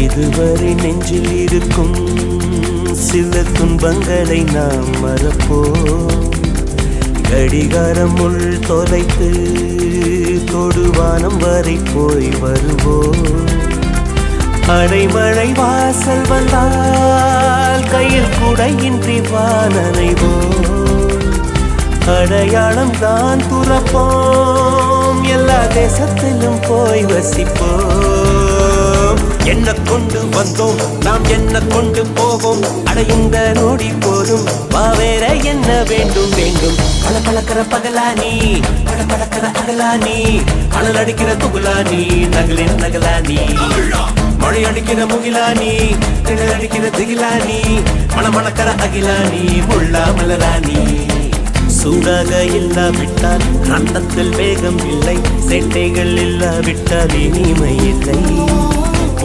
இதுவரை நெஞ்சில் இருக்கும் சில துன்பங்களை நாம் மறப்போம். கடிகாரம் உள் தொலைத்து தொடுவானம் வரை போய் வருவோம். அடைமழை வாசல் வந்தால் கையில் குடையின்றி வானனைவோம். அடையாளம் தான் துறப்போம், எல்லா தேசத்திலும் போய் வசிப்போம். என்ன கொண்டு வந்தோம் நாம் என்ன கொண்டு போவோம், அடையுந்த நோடி போதும் வேற என்ன வேண்டும் வேண்டும். பல பழக்கிற பகலானி பட பழக்கிற அகலானி, அனல் அடிக்கிற துகுலானி நகலின் நகலானி, மழை அடிக்கிற முகிலானி திணல் அடிக்கிற திகிலானி, மணமணக்கிற அகிலானி முள்ளா மலராணி. சூடாக இல்லாவிட்டால் ரத்தத்தில் வேகம் இல்லை, சேட்டைகள் இல்லாவிட்டால் இனிமை இல்லை.